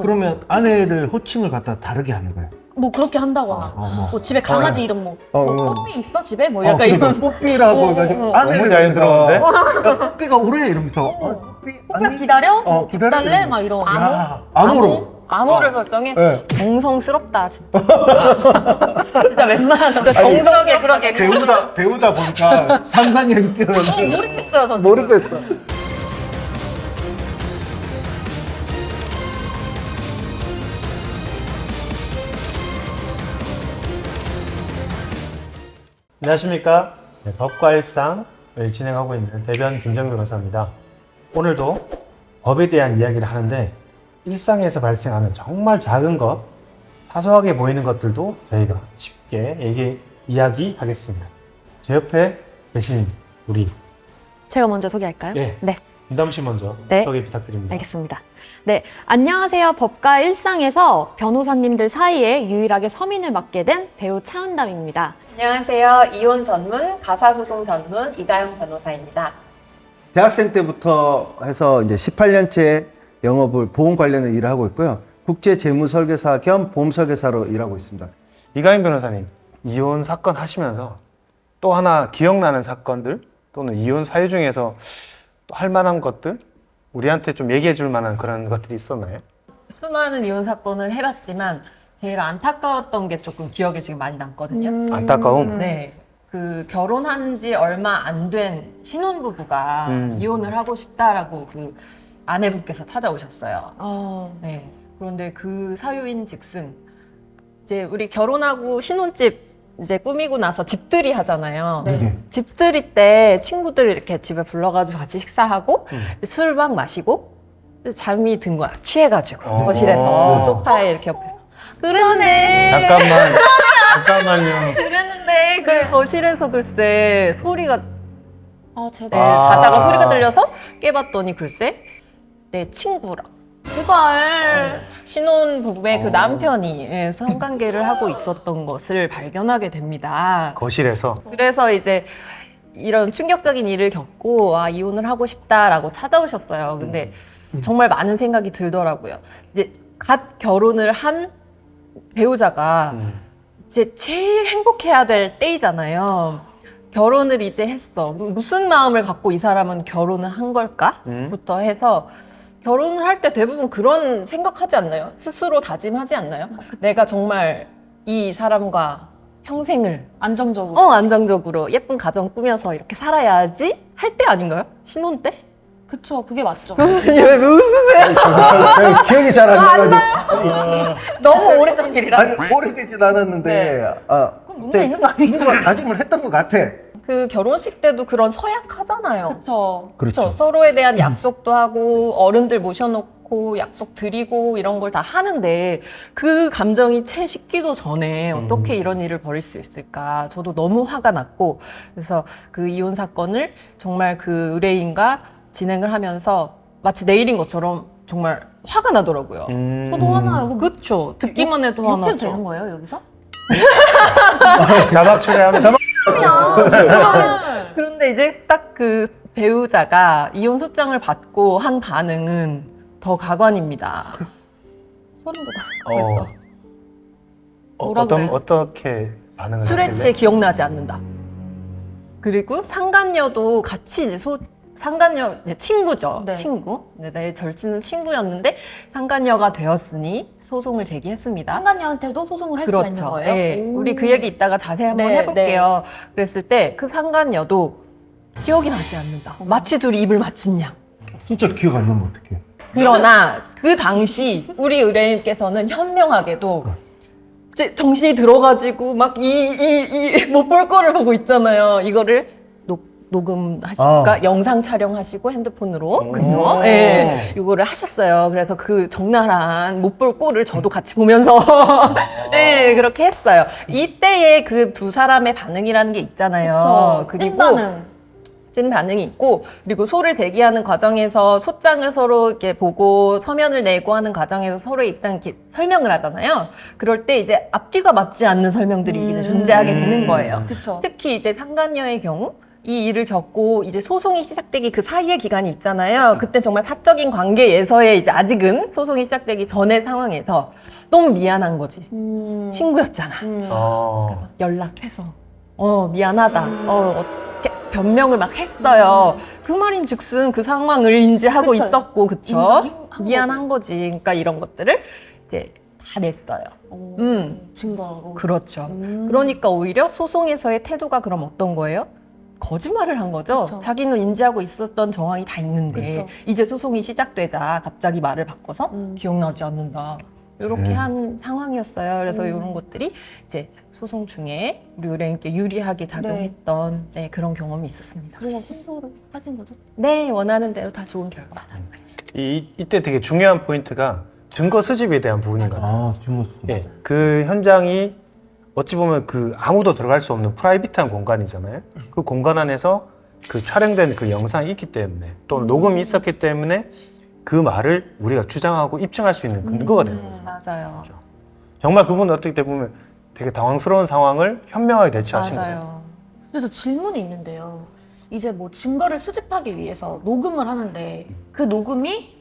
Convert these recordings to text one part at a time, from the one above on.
그러면 아내를 호칭을 갖다 다르게 하는 거예요. 뭐 그렇게 한다거나 뭐 집에 강아지 이름 뭐 뽀삐 있어 집에? 뭐 약간 그러니까 이런 뽀삐라고 해가지고 아내를 너무 자연스러운데? 그러니까 뽀삐가 오래 이러면서 뽀삐 뽀삐 기다려? 기다려? 기다릴래? 막 이런 야, 암호로 암호를 설정해? 네. 정성스럽다 진짜 진짜 웬만한 정성하게 그러게 배우다 보니까 상상력이 뛰어나는 몰입했어요 저 지금. 몰입했어. 안녕하십니까. 네, 법과 일상을 진행하고 있는 대변 김정규 변호사입니다. 오늘도 법에 대한 이야기를 하는데 일상에서 발생하는 정말 작은 것, 사소하게 보이는 것들도 저희가 쉽게 이야기하겠습니다. 제 옆에 계신 우리 제가 먼저 소개할까요? 네. 김담 씨 먼저 네. 소개 부탁드립니다. 알겠습니다. 네, 안녕하세요. 법과 일상에서 변호사님들 사이에 유일하게 서민을 맡게 된 배우 차은담입니다. 안녕하세요. 이혼 전문, 가사소송 전문 이가영 변호사입니다. 대학생 때부터 해서 이제 18년째 영업을 보험 관련된 일을 하고 있고요. 국제 재무 설계사 겸 보험 설계사로 일하고 있습니다. 이가영 변호사님, 이혼 사건 하시면서 또 하나 기억나는 사건들 또는 이혼 사유 중에서 또 할 만한 것들 우리한테 좀 얘기해 줄 만한 그런 것들이 있었나요? 수많은 이혼 사건을 해봤지만 제일 안타까웠던 게 조금 기억에 지금 많이 남거든요. 안타까움? 네. 그 결혼한 지 얼마 안 된 신혼부부가 이혼을 하고 싶다라고 그 아내분께서 찾아오셨어요. 네. 그런데 그 사유인 즉슨 이제 우리 결혼하고 신혼집 이제 꾸미고 나서 집들이 하잖아요. 네. 집들이 때 친구들 이렇게 집에 불러가지고 같이 식사하고 술 막 마시고 잠이 든 거야. 취해가지고 거실에서 소파에 이렇게 옆에서 그랬네. 잠깐만요. 그랬는데 그 거실에서 글쎄 소리가 제가 자다가 소리가 들려서 깨봤더니 글쎄 내 친구랑 제발 신혼부부의 그 남편이 성관계를 하고 있었던 것을 발견하게 됩니다. 거실에서 그래서 이제 이런 충격적인 일을 겪고 이혼을 하고 싶다라고 찾아오셨어요. 근데 정말 많은 생각이 들더라고요. 이제 갓 결혼을 한 배우자가 이제 제일 행복해야 될 때이잖아요. 결혼을 이제 했어. 무슨 마음을 갖고 이 사람은 결혼을 한 걸까? 부터 해서 결혼을 할 때 대부분 그런 생각하지 않나요? 스스로 다짐하지 않나요? 내가 정말 이 사람과 평생을 안정적으로 예쁜 가정 꾸며서 이렇게 살아야지 할 때 아닌가요? 신혼 때? 그쵸, 그게 맞죠. 왜 웃으세요? 기억이 잘 안 나가지고 너무 오래전 일이라. 아니 오래되진 않았는데 그럼 문제 있는 거 아니에요? 누가 다짐을 했던 것 같아. 그 결혼식 때도 그런 서약 하잖아요. 그쵸. 그렇죠. 서로에 대한 약속도 하고 어른들 모셔놓고 약속 드리고 이런 걸 다 하는데 그 감정이 채 식기도 전에 어떻게 이런 일을 벌일 수 있을까. 저도 너무 화가 났고 그래서 그 이혼 사건을 정말 그 의뢰인과 진행을 하면서 마치 내일인 것처럼 정말 화가 나더라고요. 저도 화나요. 그쵸. 듣기만 해도 욕해도 화나죠. 되는 거예요, 여기서? 자막 처리하면 그런데 이제 딱 그 배우자가 이혼 소장을 받고 한 반응은 더 가관입니다. 소름 돋아. 벌써. 그래요? 어떻게 반응을 술에 했길래? 취해 기억나지 않는다. 그리고 상간녀도 같이 이제 상간녀 친구죠. 네. 친구. 내 절친은 친구였는데 상간녀가 되었으니 소송을 제기했습니다. 상간녀한테도 소송을 할 수가 있는 거예요? 네. 오. 우리 그 얘기 이따가 자세히 한번 네, 해볼게요. 그랬을 때 그 상간녀도 기억이 나지 않는다. 마치 둘이 입을 맞춘 양. 진짜 기억 안 나면 어떡해. 그러나 그 당시 우리 의뢰인께서는 현명하게도 이제 정신이 들어가지고 막 못 볼 거를 보고 있잖아요. 이거를 녹음하실까? 영상 촬영하시고 핸드폰으로. 그죠? 예. 이거를 하셨어요. 그래서 그 적나라한 못 볼 꼴을 저도 같이 보면서 네, 그렇게 했어요. 이때의 그 두 사람의 반응이라는 게 있잖아요. 그쵸. 찐 반응. 찐 반응이 있고 그리고 소를 제기하는 과정에서 소장을 서로 이렇게 보고 서면을 내고 하는 과정에서 서로의 입장 이렇게 설명을 하잖아요. 그럴 때 이제 앞뒤가 맞지 않는 설명들이 이제 존재하게 되는 거예요. 그쵸. 특히 이제 상간녀의 경우 이 일을 겪고 이제 소송이 시작되기 그 사이의 기간이 있잖아요. 그때 정말 사적인 관계에서의 이제 아직은 소송이 시작되기 전의 상황에서 너무 미안한 거지. 친구였잖아. 연락해서 미안하다. 어떻게 변명을 막 했어요. 그 말인즉슨 그 상황을 인지하고 그쵸. 있었고, 그쵸? 인정한 미안한 거지. 그러니까 이런 것들을 이제 다 냈어요. 증거하고. 그렇죠. 그러니까 오히려 소송에서의 태도가 그럼 어떤 거예요? 거짓말을 한 거죠. 그쵸. 자기는 인지하고 있었던 정황이 다 있는데 그쵸. 이제 소송이 시작되자 갑자기 말을 바꿔서 기억나지 않는다. 이렇게 한 상황이었어요. 그래서 이런 것들이 이제 소송 중에 우리 의뢰인께 유리하게 작용했던 네, 그런 경험이 있었습니다. 그래서 승소를 하신 거죠? 네, 원하는 대로 다 좋은 결과 받았어요. 이때 되게 중요한 포인트가 증거 수집에 대한 부분인 것 같아요. 증거 예, 그 현장이 어찌 보면 그 아무도 들어갈 수 없는 프라이빗한 공간이잖아요. 그 공간 안에서 그 촬영된 그 영상이 있기 때문에 또 녹음이 있었기 때문에 그 말을 우리가 주장하고 입증할 수 있는 근거가 되는 거죠. 맞아요. 정말 그분은 어떻게 보면 되게 당황스러운 상황을 현명하게 대처하신 거죠. 맞아요. 그래서 질문이 있는데요. 이제 뭐 증거를 수집하기 위해서 녹음을 하는데 그 녹음이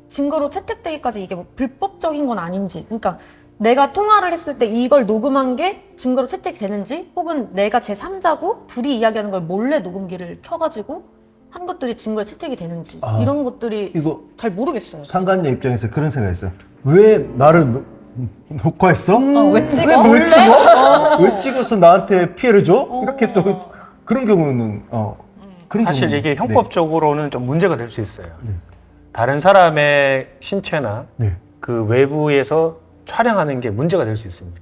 증거로 채택되기까지 이게 뭐 불법적인 건 아닌지, 그러니까 내가 통화를 했을 때 이걸 녹음한 게 증거로 채택이 되는지, 혹은 내가 제3자고 둘이 이야기하는 걸 몰래 녹음기를 켜가지고 한 것들이 증거에 채택이 되는지 이런 것들이 이거 잘 모르겠어요. 상관녀 입장에서 그런 생각했어요. 왜 나를 녹화했어? 왜 찍어? 왜 찍어? 왜 찍어서 나한테 피해를 줘? 이렇게 또 그런 경우는 그런 사실 경우는, 이게 형법적으로는 좀 문제가 될 수 있어요. 다른 사람의 신체나 네. 그 외부에서 촬영하는 게 문제가 될 수 있습니다.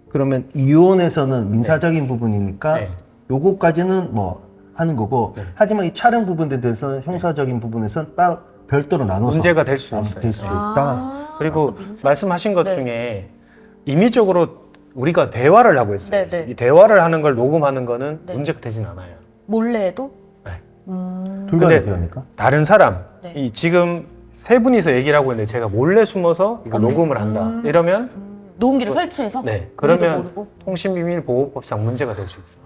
그러면 이혼에서는 민사적인 부분이니까 네. 요거까지는 뭐 하는 거고, 네. 하지만 이 촬영 부분에 대해서는 형사적인 부분에서는 따로 별도로 나눠서 문제가 될 수 있어요. 될 수 있다. 그리고 말씀하신 것 네. 중에 임의적으로 우리가 대화를 하고 있어요. 네, 네. 이 대화를 하는 걸 녹음하는 거는 네. 문제가 되진 않아요. 몰래 해도? 네. 불가능이 근데 되니까. 다른 사람, 네. 이 지금 세 분이서 얘기를 하고 있는데 제가 몰래 숨어서 이거 녹음을 한다. 이러면 녹음기를 설치해서? 네, 우리도 그러면 모르고? 통신비밀보호법상 문제가 될 수 있어요.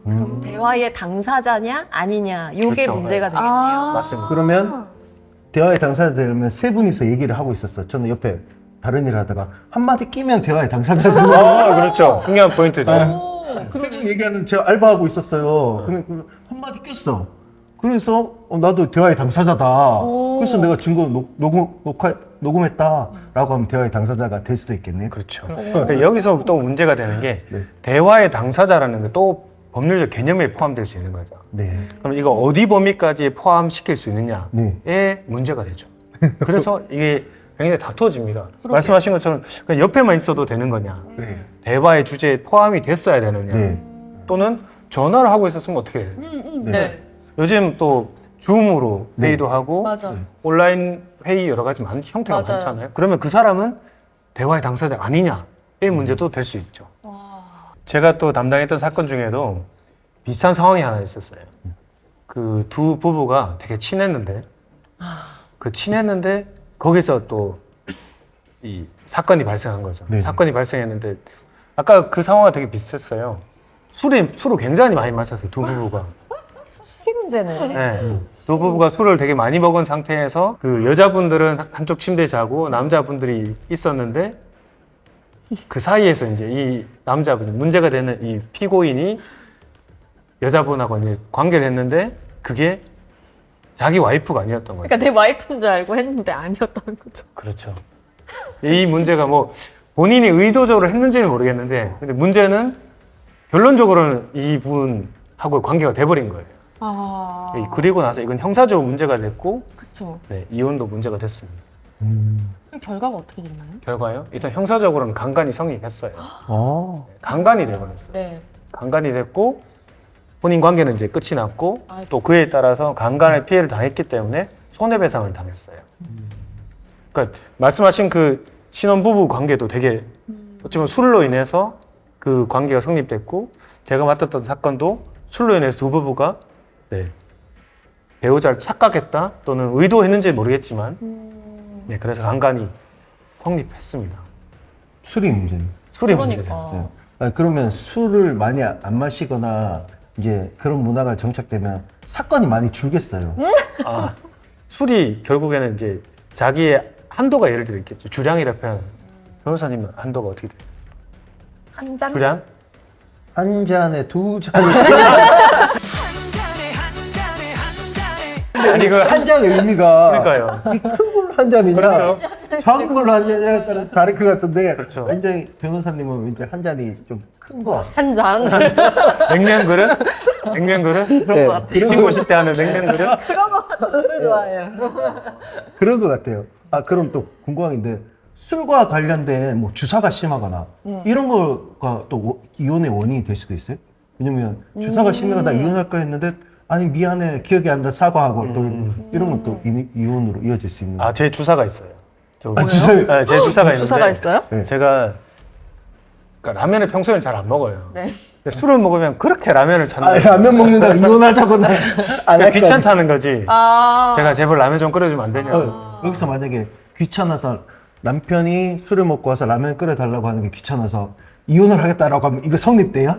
그럼 대화의 당사자냐 아니냐 이게 그렇죠. 문제가 네. 되겠네요. 맞습니다. 그러면 대화의 당사자 되려면 세 분이서 얘기를 하고 있었어. 저는 옆에 다른 일을 하다가 한마디 끼면 대화의 당사자가 그렇죠. 중요한 포인트죠. 세분 얘기하는 제가 알바하고 있었어요. 근데 그 한마디 꼈어. 그래서 나도 대화의 당사자다. 그래서 내가 증거 녹음했다라고 하면 대화의 당사자가 될 수도 있겠네요. 그렇죠. 그러니까 여기서 또 문제가 되는 게 대화의 당사자라는 게 또 법률적 개념에 포함될 수 있는 거죠. 네. 그럼 이거 어디 범위까지 포함시킬 수 있느냐에 네. 문제가 되죠. 그래서 이게 굉장히 다투어집니다. 말씀하신 것처럼 그냥 옆에만 있어도 되는 거냐, 네. 대화의 주제에 포함이 됐어야 되느냐, 네. 또는 전화를 하고 있었으면 어떻게 해요? 네. 요즘 또 줌으로 회의도 하고 맞아. 온라인 회의 여러 가지 형태가 맞아요. 많잖아요. 그러면 그 사람은 대화의 당사자 아니냐의 문제도 될 수 있죠. 제가 또 담당했던 사건 중에도 비슷한 상황이 하나 있었어요. 그 두 부부가 되게 친했는데 거기서 또 이 사건이 발생한 거죠. 네. 사건이 발생했는데 아까 그 상황과 되게 비슷했어요. 술을 굉장히 많이 마셨어요. 두 부부가. 이 문제네. 네. 두 부부가 술을 되게 많이 먹은 상태에서 그 여자분들은 한쪽 침대에 자고 남자분들이 있었는데 그 사이에서 이제 이 남자분, 문제가 되는 이 피고인이 여자분하고 이제 관계를 했는데 그게 자기 와이프가 아니었던 거죠. 그러니까 내 와이프인 줄 알고 했는데 아니었다는 거죠. 그렇죠. 이 문제가 뭐 본인이 의도적으로 했는지는 모르겠는데 근데 문제는 결론적으로는 이분하고 관계가 돼버린 거예요. 그리고 나서 이건 형사적으로 문제가 됐고 그쵸. 네, 이혼도 문제가 됐습니다. 결과가 어떻게 됐나요? 결과요? 일단 형사적으로는 강간이 성립했어요. 아. 강간이 돼버렸어요. 네. 강간이 됐고 혼인 관계는 이제 끝이 났고 아이고. 또 그에 따라서 강간의 피해를 당했기 때문에 손해배상을 당했어요. 그러니까 말씀하신 그 신혼부부 관계도 되게 어쩌면 술로 인해서 그 관계가 성립됐고 제가 맡았던 사건도 술로 인해서 두 부부가 네, 배우자를 착각했다 또는 의도했는지 모르겠지만 네, 그래서 강간이 성립했습니다. 술이 문제네. 술이 그러니까. 문제예요. 그러면 술을 많이 안 마시거나 이제 그런 문화가 정착되면 사건이 많이 줄겠어요. 아, 술이 결국에는 이제 자기의 한도가 예를 들어 있겠죠. 주량이라 표현. 변호사님은 한도가 어떻게 돼요? 한 잔? 주량? 한 잔에 두 잔이 아니 그 한 잔의 의미가 그러니까요. 이 큰 걸로 한 잔이냐 그렇죠. 작은 걸로 한 잔이냐에 따라 다를 것 같은데 그렇죠. 굉장히 변호사님은 왠지 한 잔이 좀 큰 거. 한 잔. 냉면 그릇? 냉면 그릇? 네, 신고 싶대 하는 냉면 그릇? 그런 거 술 좋아해요. 그런 것 같아요. 아 그럼 또 궁금한 게 술과 관련된 뭐 주사가 심하거나 이런 거가 또 이혼의 원인이 될 수도 있어요. 왜냐면 주사가 심해가 나 이혼할까 했는데 아니 미안해 기억이 안 나 사과하고 또 이런 것도 이혼으로 이어질 수 있는. 아, 제 주사가 있어요. 주사. 네, 제 주사가 있는데. 주사가 있어요? 네. 제가 그러니까 라면을 평소에는 잘 안 먹어요. 네. 근데 술을 먹으면 그렇게 라면을 찾는 아, 라면 먹는다고 이혼하자거나 안 그러니까 할까? 귀찮다는 거지. 아. 제가 제발 라면 좀 끓여주면 안 되냐고. 여기서 만약에 귀찮아서 남편이 술을 먹고 와서 라면 끓여달라고 하는 게 귀찮아서 이혼을 하겠다라고 하면 이거 성립돼요?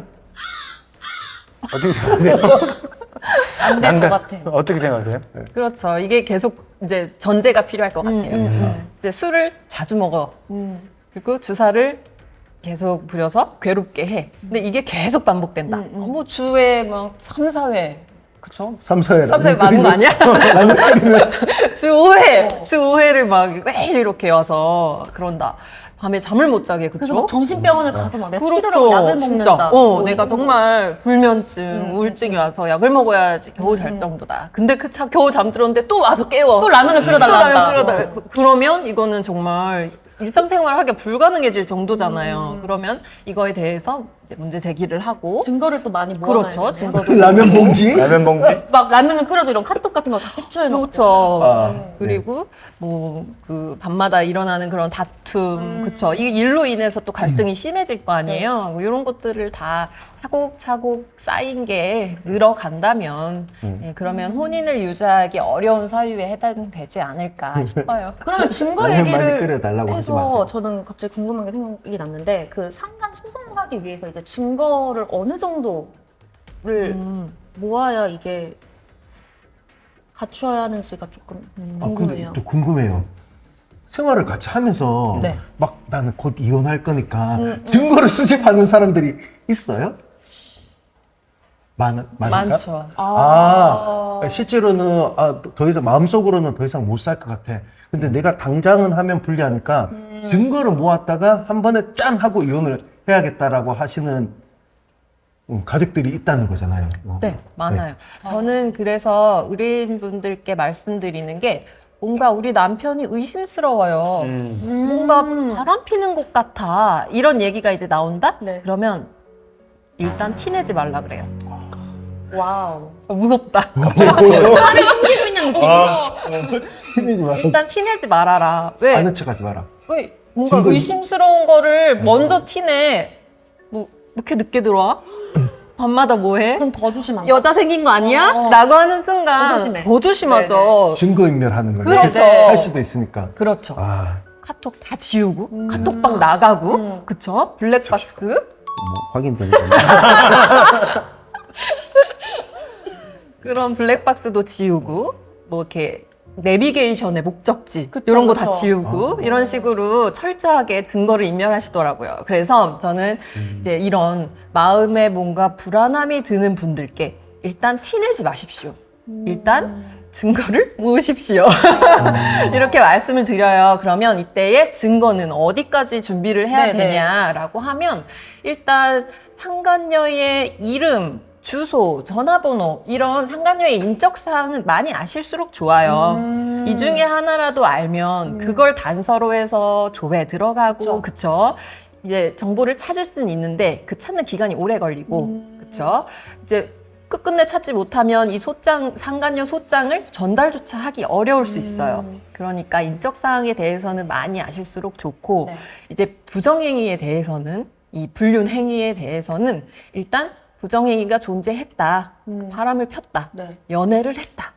어떻게 생각하세요? 안 될 것 같아요. 어떻게 생각하세요? 그렇죠. 이게 계속 이제 전제가 필요할 것 같아요. 이제 술을 자주 먹어. 그리고 주사를 계속 부려서 괴롭게 해. 근데 이게 계속 반복된다. 뭐 주에 막 3, 4회. 그쵸? 3, 4회 3, 4회 맞는 거 아니야? 주 5회. 주 5회를 막 매일 이렇게 와서 그런다. 밤에 잠을 못 자게, 그래서 그쵸? 막 정신병원을 가서 막 내가 그렇죠. 치료라고 약을 진짜. 먹는다. 뭐 내가 이런 정말 불면증, 우울증이 와서 약을 먹어야지 겨우 잘 정도다. 근데 그 겨우 잠들었는데 또 와서 깨워. 또 라면을 끓여달라 또 라면 한다. 끓여달라. 그러면 이거는 정말 일상생활을 하기 불가능해질 정도잖아요. 그러면 이거에 대해서 이제 문제 제기를 하고. 증거를 또 많이 모아놔야 그렇죠. 되네요. 증거도. 라면 봉지? 라면 봉지? 막 라면을 끓여서 이런 카톡 같은 거 다 캡처해놓고. 그렇죠. 아, 그리고 뭐 그 밤마다 일어나는 그런 다툼, 그렇죠. 이 일로 인해서 또 갈등이 심해질 거 아니에요. 뭐 이런 것들을 다 차곡차곡 쌓인 게 늘어간다면, 예, 그러면 혼인을 유지하기 어려운 사유에 해당되지 않을까 싶어요. 그러면 증거 라면 많이 얘기를 끓여달라고 하지 마세요. 해서 저는 갑자기 궁금한 게 생각이 났는데 그 상간 소송을 하기 위해서 이제 증거를 어느 정도를 모아야 이게 갖춰야 하는지가 조금 아, 근데 궁금해요. 또 궁금해요. 생활을 같이 하면서 네. 막 나는 곧 이혼할 거니까 증거를 수집하는 사람들이 있어요? 많을까? 많죠. 실제로는 더 이상 마음속으로는 더 이상 못 살 것 같아. 근데 내가 당장은 하면 불리하니까 증거를 모았다가 한 번에 짠 하고 이혼을 해야겠다라고 하시는 가족들이 있다는 거잖아요. 네, 많아요. 저는 그래서 의뢰인분들께 말씀드리는 게 뭔가 우리 남편이 의심스러워요. 뭔가 바람 피는 것 같아. 이런 얘기가 이제 나온다? 네. 그러면 일단 티내지 말라 그래요. 와우. 무섭다. 살을 숨기고 있는 느낌이. 티내지 마. 일단 티내지 말아라. 왜? 아는 척하지 마라. 왜? 뭔가 증거 의심스러운 거를 먼저 티내. 뭐 이렇게 늦게 들어와? 밤마다 뭐해? 그럼 더 조심한다. 여자 생긴 거 아니야? 어. 라고 하는 순간 더 조심해. 더 조심하죠. 증거인멸하는 걸 그렇죠. 할 수도 있으니까. 그렇죠. 아, 카톡 다 지우고 카톡방 나가고 그쵸? 블랙박스 뭐 확인되는 거. 그런 블랙박스도 지우고 뭐 이렇게 내비게이션의 목적지 그쵸, 이런 거 다 그쵸. 지우고 이런 식으로 철저하게 증거를 인멸하시더라고요. 그래서 저는 이제 이런 마음에 뭔가 불안함이 드는 분들께 일단 티내지 마십시오. 일단 증거를 모으십시오. 이렇게 말씀을 드려요. 그러면 이때의 증거는 어디까지 준비를 해야 네네. 되냐라고 하면 일단 상간녀의 이름, 주소, 전화번호 이런 상간녀의 인적 사항은 많이 아실수록 좋아요. 이 중에 하나라도 알면 그걸 단서로 해서 조회에 들어가고 그쵸? 이제 정보를 찾을 수는 있는데 그 찾는 기간이 오래 걸리고 그쵸? 이제 끝끝내 찾지 못하면 이 소장, 상간녀 소장을 전달조차 하기 어려울 수 있어요. 그러니까 인적 사항에 대해서는 많이 아실수록 좋고 네. 이제 부정행위에 대해서는 이 불륜 행위에 대해서는 일단 부정행위가 존재했다. 바람을 폈다. 네. 연애를 했다.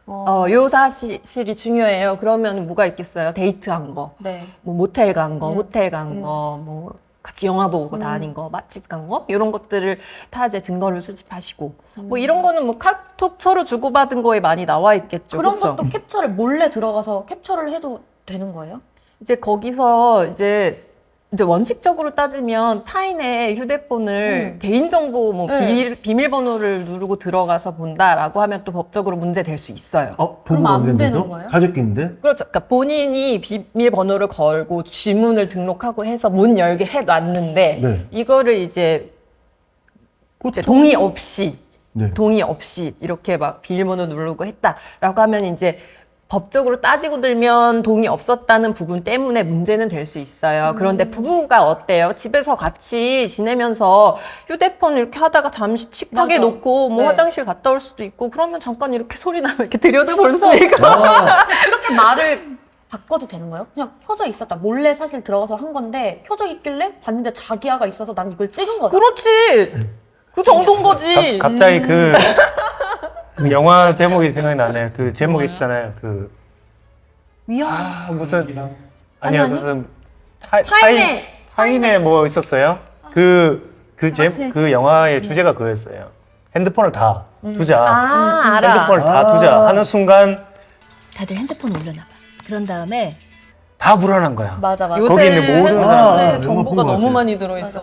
요 사실이 중요해요. 그러면 뭐가 있겠어요? 데이트한 거, 네. 뭐 모텔 간 거, 호텔 간 거, 뭐 같이 영화 보고 다닌 거, 맛집 간 거, 이런 것들을 다 이제 증거를 수집하시고, 뭐 이런 거는 뭐 카톡 서로 주고받은 거에 많이 나와 있겠죠. 그런 그쵸? 것도 캡처를 몰래 들어가서 캡처를 해도 되는 거예요? 이제 거기서 이제 원칙적으로 따지면 타인의 휴대폰을 개인정보 뭐 네. 비밀번호를 누르고 들어가서 본다라고 하면 또 법적으로 문제 될 수 있어요. 보고 그럼 안 관련돼도? 되는 거예요? 가족끼인데? 그렇죠. 그러니까 본인이 비밀번호를 걸고 지문을 등록하고 해서 문 열게 해놨는데 네. 이거를 이제 보통- 동의 없이 네. 동의 없이 이렇게 막 비밀번호 누르고 했다라고 하면 이제 법적으로 따지고 들면 동의 없었다는 부분 때문에 문제는 될 수 있어요. 그런데 부부가 어때요? 집에서 같이 지내면서 휴대폰 이렇게 하다가 잠시 칙하게 맞아. 놓고 뭐 네. 화장실 갔다 올 수도 있고 그러면 잠깐 이렇게 소리 나면 이렇게 들여다볼 수 있고 아, 근데 그렇게 말을 바꿔도 되는 거예요? 그냥 켜져 있었다. 몰래 사실 들어가서 한 건데 켜져 있길래 봤는데 자기야가 있어서 난 이걸 찍은 거다. 그렇지. 그 정도인 거지. 갑자기 그 영화 제목이 생각이 나네요. 그 제목이 있잖아요. 그 위험. 무슨 아니, 아니요 아니? 무슨 타인의 뭐 있었어요? 같이. 그 영화의 주제가 그거였어요. 핸드폰을 다 두자. 아, 알아. 핸드폰을 다 두자 하는 순간 다들 핸드폰 올려놔봐. 그런 다음에 다 불안한 거야. 맞아 맞아. 거기 있는 모든 사람- 핸드폰에 영화 정보가 본것 너무 같아요. 많이 들어있어.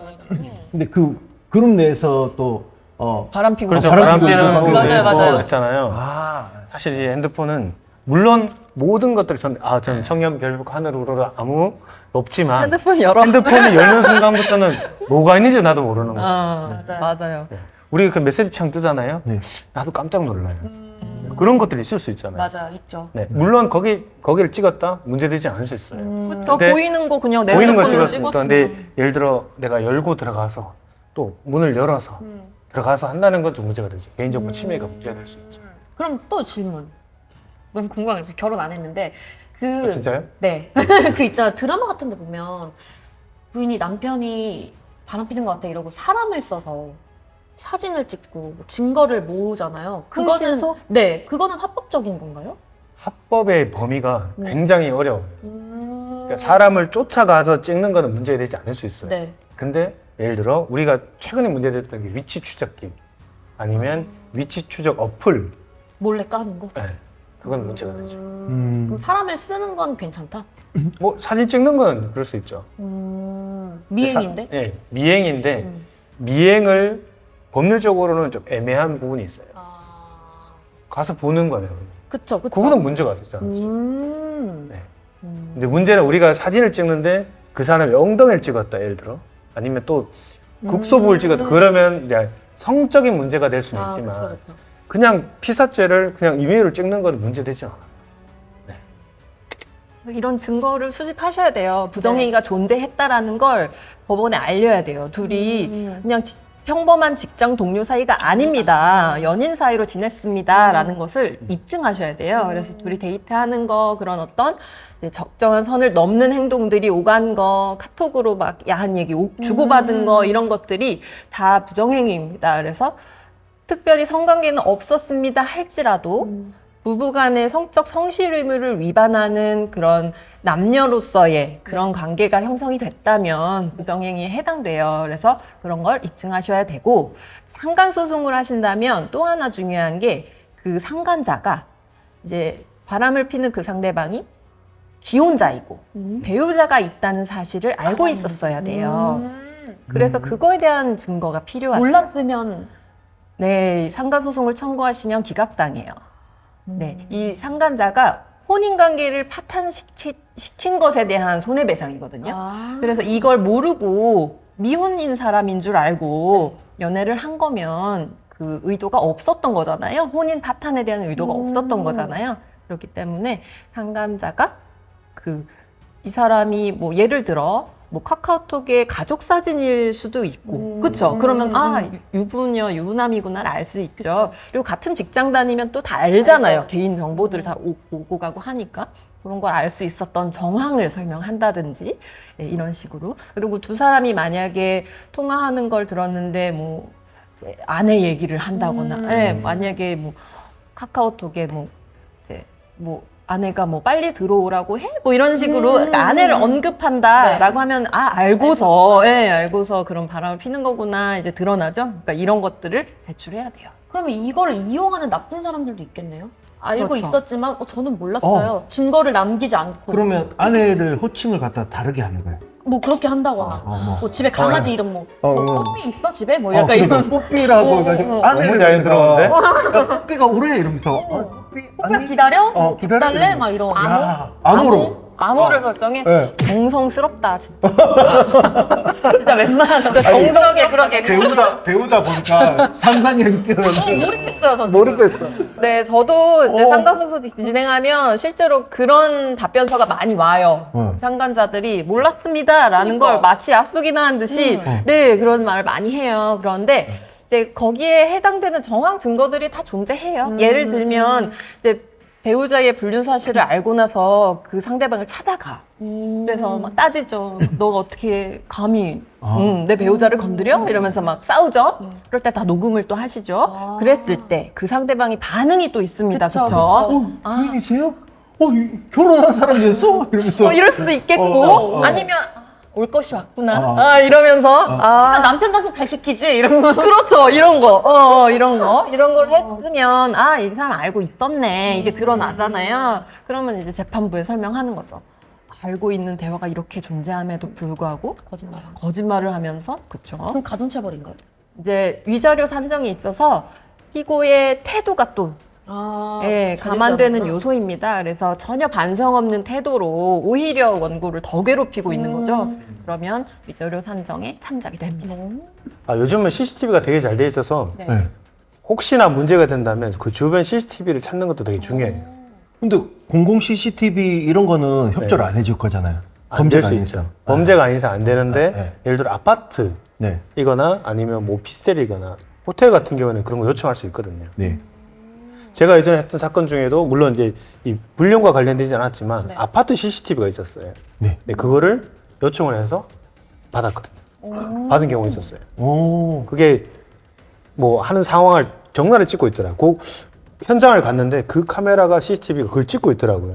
근데 그 그룹 내에서 또 바람 피고. 그렇죠. 바람 바람 피고 피는 있는 부분도 맞아요, 맞아요. 있고 했잖아요. 사실 이 핸드폰은 물론 모든 것들이 저는 청년 결국 하늘으로 아무 없지만 핸드폰 열어. 핸드폰이 열는 순간부터는 뭐가 있는지 나도 모르는 거예요. 맞아요. 맞아요. 우리 그 메시지 창 뜨잖아요. 네. 나도 깜짝 놀라요. 그런 것들이 있을 수 있잖아요. 맞아 있죠. 네. 물론 거기를 찍었다 문제되지 않을 수 있어요. 저 근데 보이는 거 그냥 내 보이는 걸 핸드폰으로 찍었으니까. 찍었으면. 근데 예를 들어 내가 열고 들어가서 또 문을 열어서 들어가서 한다는 건 좀 문제가 되죠. 개인정보 침해가 문제가 될 수 있죠. 그럼 또 질문. 너무 궁금한 게 결혼 안 했는데 그 진짜요? 네. 그 있잖아 드라마 같은 데 보면 부인이 남편이 바람 피는 것 같아 이러고 사람을 써서 사진을 찍고 뭐 증거를 모으잖아요. 그거는 흥신소? 네, 그거는 합법적인 건가요? 합법의 범위가 굉장히 어려워요. 음... 그러니까 사람을 쫓아가서 찍는 거는 문제되지 않을 수 있어요. 네. 근데 예를 들어 우리가 최근에 문제됐던 게 위치 추적기 아니면 위치 추적 어플, 몰래 까는 거. 네, 그건 문제가 되죠. 그럼 사람을 쓰는 건 괜찮다. 뭐 사진 찍는 건 그럴 수 있죠. 미행인데? 네, 미행인데 미행을 법률적으로는 좀 애매한 부분이 있어요. 아, 가서 보는 거예요. 그쵸, 그쵸. 그거는 문제가 되지 않지. 네. 근데 문제는 우리가 사진을 찍는데 그 사람이 엉덩이를 찍었다 예를 들어 아니면 또 국소부를 찍었다 그러면 이제 성적인 문제가 될 수는 아, 있지만 그쵸, 그쵸. 그냥 피사체를 그냥 임의로 찍는 건 문제되지 않아. 이런 증거를 수집하셔야 돼요. 부정행위가 존재했다라는 걸 법원에 알려야 돼요. 둘이 그냥 평범한 직장 동료 사이가 아닙니다. 연인 사이로 지냈습니다라는 것을 입증하셔야 돼요. 그래서 둘이 데이트하는 거 그런 어떤 이제 적정한 선을 넘는 행동들이 오간 거, 카톡으로 막 야한 얘기 주고받은 거 이런 것들이 다 부정행위입니다. 그래서 특별히 성관계는 없었습니다 할지라도 부부간의 성적 성실 의무를 위반하는 그런 남녀로서의 그런 관계가 형성이 됐다면 부정행위에 해당돼요. 그래서 그런 걸 입증하셔야 되고 상간 소송을 하신다면 또 하나 중요한 게 그 상간자가 이제 바람을 피는 그 상대방이 기혼자이고 배우자가 있다는 사실을 알고 있었어야 돼요. 그래서 그거에 대한 증거가 필요하죠. 몰랐으면 네, 상간 소송을 청구하시면 기각당해요. 네, 이 상간자가 혼인 관계를 파탄시킨 것에 대한 손해배상이거든요. 그래서 이걸 모르고 미혼인 사람인 줄 알고 연애를 한 거면 그 의도가 없었던 거잖아요. 혼인 파탄에 대한 의도가 없었던 거잖아요. 그렇기 때문에 상간자가 이 사람이 뭐 예를 들어 뭐 카카오톡의 가족 사진일 수도 있고, 그렇죠? 그러면 유부녀, 유부남이구나를 알 수 있죠. 그리고 같은 직장 다니면 또 다 알잖아요. 개인 정보들 다 오고 가고 하니까 그런 걸 알 수 있었던 정황을 설명한다든지 이런 식으로. 그리고 두 사람이 만약에 통화하는 걸 들었는데 뭐 이제 아내 얘기를 한다거나, 만약에 뭐 카카오톡에 뭐 이제 뭐 아내가 뭐 빨리 들어오라고 해? 뭐 이런 식으로 그러니까 아내를 네. 언급한다라고 하면 알고서 그런 바람을 피는 거구나 이제 드러나죠. 그러니까 이런 것들을 제출해야 돼요. 그러면 이거를 이용하는 나쁜 사람들도 있겠네요. 알고 그렇죠. 있었지만 저는 몰랐어요. 증거를 남기지 않고. 그러면 아내를 호칭을 갖다 다르게 하는 거예요. 뭐 그렇게 한다거나. 뭐. 뭐 집에 강아지 이름 뭐. 어, 뭐 어. 뽀삐 있어 집에? 뭐 약간 그러니까 이런. 뽀삐라고 해가지고 아내를 너무 자연스러운데? 보면서 뽀삐가 오래 이러면서 뽀삐 뽀삐 기다려? 기다려? 달래? 막 이런. 야, 암호로. 암호를 설정해? 네. 정성스럽다 진짜. 진짜 웬만한 진짜 정성하게 그렇게. 배우다 보니까 상상력이 뛰어나는데 몰입했어요, 저 지금. 몰입했어. 네, 저도 이제 상담소서 진행하면 실제로 그런 답변서가 많이 와요. 상담자들이 몰랐습니다라는 걸 마치 약속이나 한 듯이 네, 그런 말을 많이 해요. 그런데 이제 거기에 해당되는 정황 증거들이 다 존재해요. 예를 들면 이제 배우자의 불륜 사실을 알고 나서 그 상대방을 찾아가. 그래서 막 따지죠. 너가 어떻게 감히 내 배우자를 건드려? 이러면서 막 싸우죠. 그럴 때 다 녹음을 또 하시죠. 그랬을 때 그 상대방이 반응이 또 있습니다. 그쵸, 그렇죠? 부인이세요? 결혼한 사람이었어? 이러면서 이럴 수도 있겠고 아니면 올 것이 왔구나. 이러면서 그러니까 남편 단속 잘 시키지? 이런 거. 그렇죠. 이런 거. 이런 걸 했으면 이 사람 알고 있었네. 이게 드러나잖아요. 그러면 이제 재판부에 설명하는 거죠. 알고 있는 대화가 이렇게 존재함에도 불구하고 거짓말을 하면서 그렇죠. 그럼 가중처벌인가요? 이제 위자료 산정이 있어서 피고의 태도가 또 감안되는 요소입니다. 그래서 전혀 반성 없는 태도로 오히려 원고를 더 괴롭히고 있는 거죠. 그러면 위자료 산정에 참작이 됩니다. 요즘은 CCTV가 되게 잘 돼 있어서 네. 혹시나 문제가 된다면 그 주변 CCTV를 찾는 것도 되게 중요해요. 근데 공공 CCTV 이런 거는 협조를 안 해줄 거잖아요. 안 될 범죄가 수 아닌 있죠. 이상. 범죄가 아닌 이상 안 되는데 네. 예를 들어 아파트 네. 이거나 아니면 뭐 오피스텔이거나 호텔 같은 경우는 그런 거 요청할 수 있거든요. 네. 제가 예전에 했던 사건 중에도 물론 이제 이 불륜과 관련되지 않았지만 아파트 CCTV가 있었어요. 네. 근데 그거를 요청을 해서 받았거든요. 받은 경우가 있었어요. 오. 그게 뭐 하는 상황을 정면에 찍고 있더라. 그 현장을 갔는데 그 카메라가 CCTV가 그걸 찍고 있더라고요.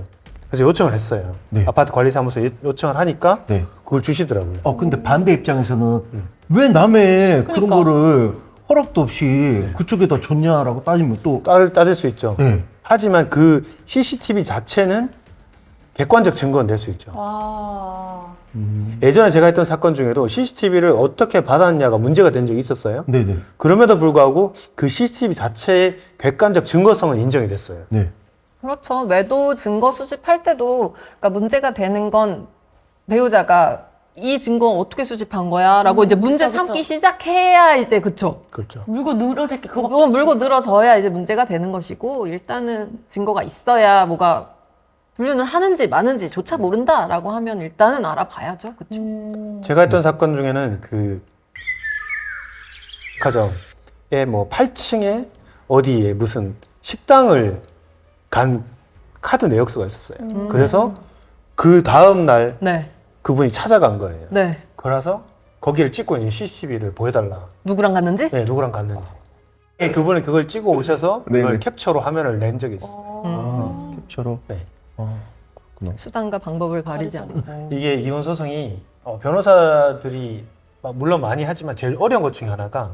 그래서 요청을 했어요. 네. 아파트 관리사무소에 요청을 하니까 네. 그걸 주시더라고요. 근데 반대 입장에서는 왜 남의 그런 거를 허락도 없이 그쪽에다 줬냐라고 따지면 또 따질 수 있죠. 네. 하지만 그 CCTV 자체는 객관적 증거는 될 수 있죠. 예전에 제가 했던 사건 중에도 CCTV를 어떻게 받았냐가 문제가 된 적이 있었어요. 네네. 그럼에도 불구하고 그 CCTV 자체의 객관적 증거성은 인정이 됐어요. 네. 그렇죠. 외도 증거 수집할 때도 그러니까 문제가 되는 건 배우자가 이 증거 어떻게 수집한 거야? 라고 이제 문제 그쵸, 그쵸. 삼기 시작해야 이제 그쵸. 그렇죠. 물고 늘어질 게 그거. 그거 물고 늘어져야 이제 문제가 되는 것이고 일단은 증거가 있어야 뭐가 불륜을 하는지 마는지 조차 모른다라고 하면 일단은 알아봐야죠. 그쵸. 제가 했던 사건 중에는 그 가정에 뭐 8층에 어디에 무슨 식당을 간 카드 내역서가 있었어요. 그래서 그 다음 날 네. 그분이 찾아간 거예요. 네. 그래서 거기를 찍고 있는 CCTV를 보여달라. 누구랑 갔는지? 네, 누구랑 갔는지. 그분은 그걸 찍어 오셔서 네네. 그걸 캡처로 화면을 낸 적이 있었어요. 캡처로. 네. 수단과 방법을 가리지 않고. 이게 이혼 소송이 변호사들이 물론 많이 하지만 제일 어려운 것 중에 하나가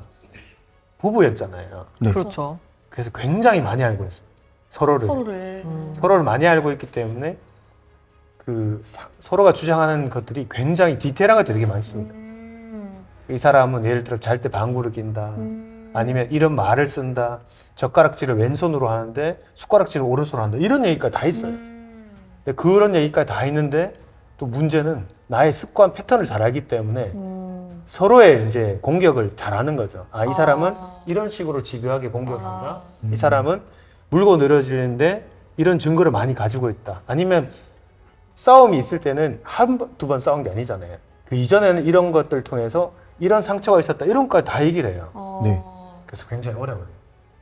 부부였잖아요. 네. 그렇죠. 그래서 굉장히 많이 알고 있어요. 서로를. 서로를 많이 알고 있기 때문에 그 서로가 주장하는 것들이 굉장히 디테일한 것들이 되게 많습니다. 이 사람은 예를 들어 잘 때 방구를 낀다. 아니면 이런 말을 쓴다. 젓가락질을 왼손으로 하는데 숟가락질을 오른손으로 한다. 이런 얘기까지 다 있어요. 근데 그런 얘기까지 다 있는데 또 문제는 나의 습관 패턴을 잘 알기 때문에 서로의 이제 공격을 잘 아는 거죠. 이 사람은 이런 식으로 집요하게 공격을 한다. 이 사람은 물고 늘어지는데 이런 증거를 많이 가지고 있다. 아니면 싸움이 있을 때는 두 번 싸운 게 아니잖아요. 그 이전에는 이런 것들을 통해서 이런 상처가 있었다. 이런 것까지 다 얘기를 해요. 네. 그래서 굉장히 어려워요.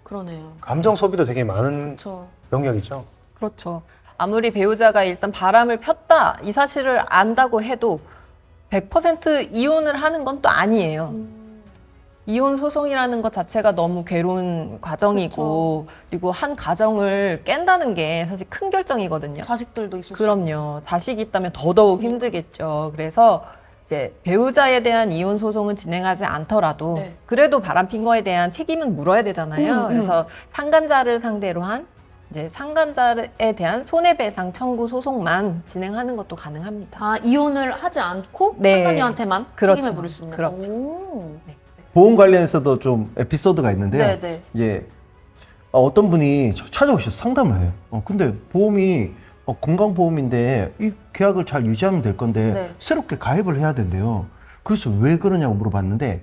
그러네요. 감정 소비도 되게 많은 그렇죠. 영역이죠. 그렇죠. 아무리 배우자가 일단 바람을 폈다 이 사실을 안다고 해도 100% 이혼을 하는 건 또 아니에요. 이혼 소송이라는 것 자체가 너무 괴로운 과정이고 그리고 한 가정을 깬다는 게 사실 큰 결정이거든요. 자식들도 있을 수 그럼요. 자식이 있다면 더더욱 힘들겠죠. 그래서 이제 배우자에 대한 이혼 소송은 진행하지 않더라도 네. 그래도 바람핀 거에 대한 책임은 물어야 되잖아요. 그래서 상간자를 상대로 한 이제 상간자에 대한 손해배상 청구 소송만 진행하는 것도 가능합니다. 아, 이혼을 하지 않고 네. 상간녀한테만 그렇죠. 책임을 물을 수 있는. 그렇죠. 오. 보험 관련해서도 좀 에피소드가 있는데요. 네, 네. 이제 어떤 분이 찾아오셔서 상담을 해요. 근데 보험이 건강보험인데 이 계약을 잘 유지하면 될 건데 네. 새롭게 가입을 해야 된대요. 그래서 왜 그러냐고 물어봤는데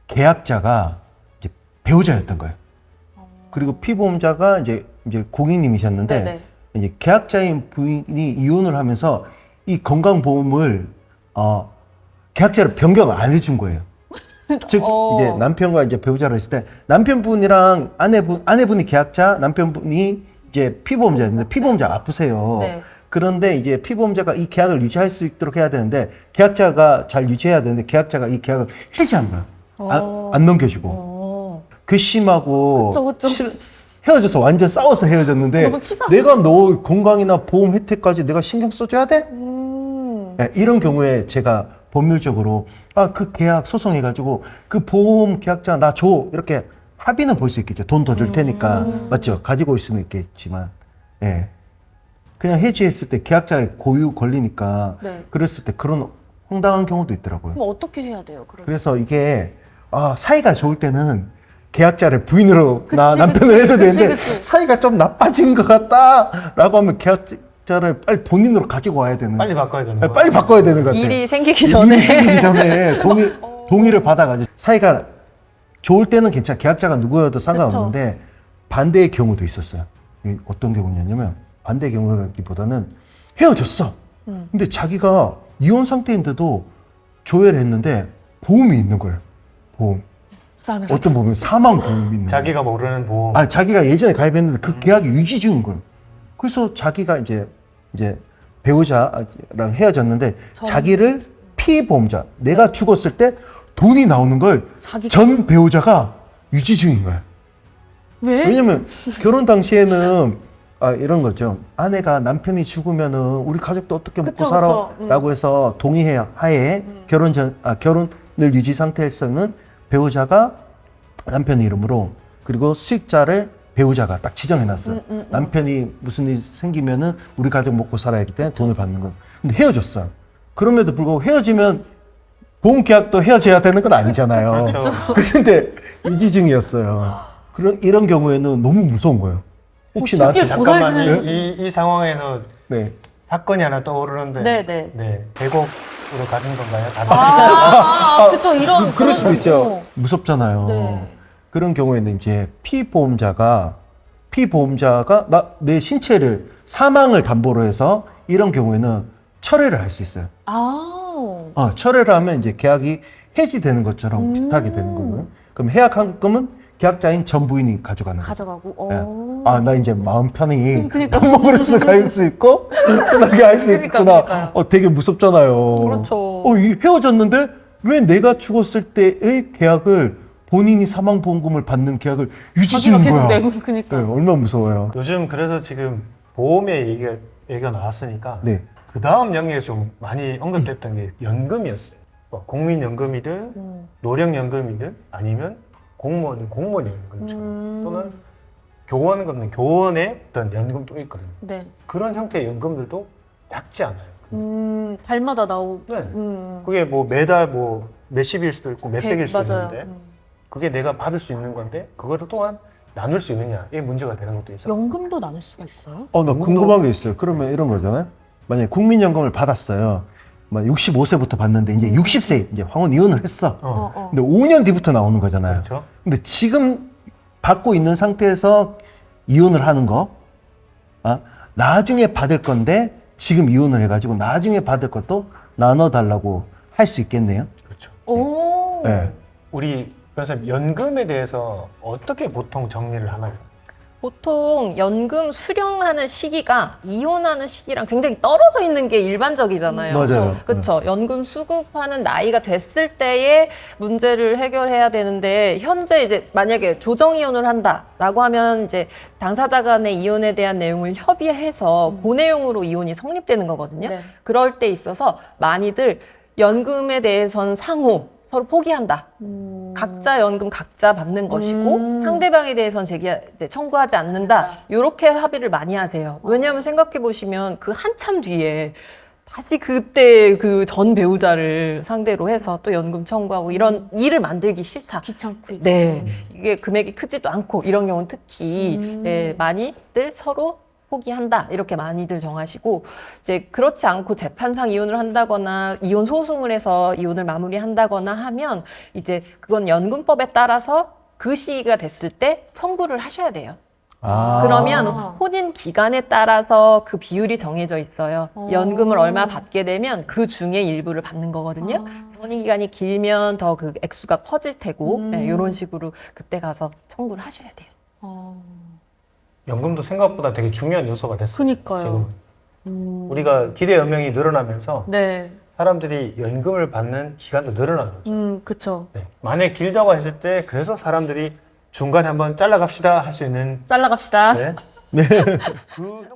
계약자가 이제 배우자였던 거예요. 그리고 피보험자가 이제 고객님이셨는데 네네. 이제 계약자인 부인이 이혼을 하면서 이 건강보험을 계약자를 변경을 안 해준 거예요. 즉 이제 남편과 이제 배우자를 했을 때 남편분이랑 아내분이 계약자, 남편분이 이제 피보험자였는데 피보험자가 아프세요. 네. 그런데 이제 피보험자가 이 계약을 유지할 수 있도록 해야 되는데 계약자가 잘 유지해야 되는데 계약자가 이 계약을 해지한 거야. 안 넘겨주고. 괘씸하고 그쵸. 헤어져서 완전 싸워서 헤어졌는데 너무 치사하다. 내가 너 건강이나 보험 혜택까지 내가 신경 써줘야 돼? 네, 이런 경우에 제가 법률적으로 그 계약 소송해가지고 그 보험 계약자 나 줘 이렇게 합의는 볼 수 있겠죠. 돈 더 줄 테니까 맞죠? 가지고 올 수는 있겠지만 예. 그냥 해지했을 때 계약자의 고유 걸리니까 네. 그랬을 때 그런 황당한 경우도 있더라고요. 그럼 어떻게 해야 돼요? 그럼? 그래서 이게 사이가 좋을 때는 계약자를 부인으로 그치, 남편을 해도 그치, 되는데 그치. 사이가 좀 나빠진 것 같다라고 하면 계약자를 빨리 본인으로 가지고 와야 되는 빨리 바꿔야 되는 네, 거. 빨리 바꿔야 되는 것 같아요. 일이 생기기 전에. 일이 생기기 전에 동의를 받아가지고 사이가 좋을 때는 괜찮아. 계약자가 누구여도 상관없는데 반대의 경우도 있었어요. 어떤 경우냐면 반대의 경우라기보다는 헤어졌어. 근데 자기가 이혼 상태인데도 조회를 했는데 보험이 있는 거예요. 보험. 싸늘하다. 어떤 보험이 사망 보험이 있는 거예요. 자기가 모르는 보험. 자기가 예전에 가입했는데 그 계약이 유지 중인 거예요. 그래서 자기가 이제 배우자랑 헤어졌는데 자기를 피보험자, 내가 죽었을 때 돈이 나오는 걸 전 배우자가 유지 중인 거예요. 왜? 왜냐면 결혼 당시에는 이런 거죠. 아내가 남편이 죽으면은 우리 가족도 어떻게 먹고 그쵸, 살아라고 해서 동의해 하에 결혼을 유지 상태에서는 배우자가 남편 이름으로 그리고 수익자를 배우자가 딱 지정해놨어요. 남편이 무슨 일 생기면은 우리 가족 먹고 살아야 하기 때문에 돈을 받는 건. 근데 헤어졌어요. 그럼에도 불구하고 헤어지면 보험 계약도 헤어져야 되는 건 아니잖아요. 그렇죠. 근데 유지 중이었어요. 이런 경우에는 너무 무서운 거예요. 혹시 나한테 잠깐만 고살 이 상황에서 네. 사건이 하나 떠오르는데 네. 대곡으로 가는 건가요? 그쵸. 이런. 그럴 수도 그런 있죠. 경우. 무섭잖아요. 네. 그런 경우에는 이제 피보험자가 내 신체를 사망을 담보로 해서 이런 경우에는 철회를 할 수 있어요. 철회를 하면 이제 계약이 해지되는 것처럼 비슷하게 되는 거고요. 그럼 해약한금은 계약자인 전 부인이 가져가는 거예요. 가져가고. 네. 나 이제 마음 편히 그러니까. 덤버그레스 갈 수 있고 편하게 할 수 있구나. 그러니까요. 되게 무섭잖아요. 그렇죠. 헤어졌는데 왜 내가 죽었을 때의 계약을 본인이 사망보험금을 받는 계약을 유지 중인 거야. 그니까. 네, 얼마나 무서워요. 요즘 그래서 지금 보험의 얘기가 나왔으니까 네. 그 다음 영역에서 좀 많이 언급됐던 게 연금이었어요. 국민연금이든 노령연금이든 아니면 공무원 연금처럼 또는 교원의 어떤 연금도 있거든요. 네. 그런 형태의 연금들도 작지 않아요. 달마다 나오고. 네. 그게 뭐 매달 뭐 몇십일 수도 있고 몇백일 수도 맞아요. 있는데 그게 내가 받을 수 있는 건데 그거를 또한 나눌 수 있느냐 이게 문제가 되는 것도 있어요. 연금도 나눌 수가 있어요? 나 궁금한 게 있어요. 그러면 이런 거잖아요. 만약에 국민연금을 받았어요. 65세부터 받는데 이제 60세 이제 황혼 이혼을 했어. 근데 5년 뒤부터 나오는 거잖아요. 그렇죠. 근데 지금 받고 있는 상태에서 이혼을 하는 거, 나중에 받을 건데 지금 이혼을 해가지고 나중에 받을 것도 나눠달라고 할 수 있겠네요. 그렇죠. 네. 우리 변호사님 연금에 대해서 어떻게 보통 정리를 하나요? 보통 연금 수령하는 시기가 이혼하는 시기랑 굉장히 떨어져 있는 게 일반적이잖아요. 맞아요. 그렇죠. 연금 수급하는 나이가 됐을 때에 문제를 해결해야 되는데 현재 이제 만약에 조정 이혼을 한다라고 하면 이제 당사자 간의 이혼에 대한 내용을 협의해서 그 내용으로 이혼이 성립되는 거거든요. 네. 그럴 때 있어서 많이들 연금에 대해서는 상호 서로 포기한다. 각자 연금 각자 받는 것이고 상대방에 대해서는 이제 청구하지 않는다. 이렇게 합의를 많이 하세요. 왜냐하면 생각해 보시면 그 한참 뒤에 다시 그때 그 전 배우자를 상대로 해서 또 연금 청구하고 이런 일을 만들기 싫다. 귀찮고 이제. 네, 이게 금액이 크지도 않고 이런 경우는 특히 네, 많이들 서로 포기한다 이렇게 많이들 정하시고 이제 그렇지 않고 재판상 이혼을 한다거나 이혼 소송을 해서 이혼을 마무리한다거나 하면 이제 그건 연금법에 따라서 그 시기가 됐을 때 청구를 하셔야 돼요. 아. 그러면 혼인 기간에 따라서 그 비율이 정해져 있어요. 연금을 얼마 받게 되면 그 중에 일부를 받는 거거든요. 혼인 기간이 길면 더 그 액수가 커질 테고 네, 이런 식으로 그때 가서 청구를 하셔야 돼요. 연금도 생각보다 되게 중요한 요소가 됐어요. 그니까요. 지금 우리가 기대 연명이 늘어나면서 네. 사람들이 연금을 받는 기간도 늘어난 거죠. 그쵸. 네. 만약에 길다고 했을 때 그래서 사람들이 중간에 한번 잘라갑시다 할 수 있는 잘라갑시다. 네. 그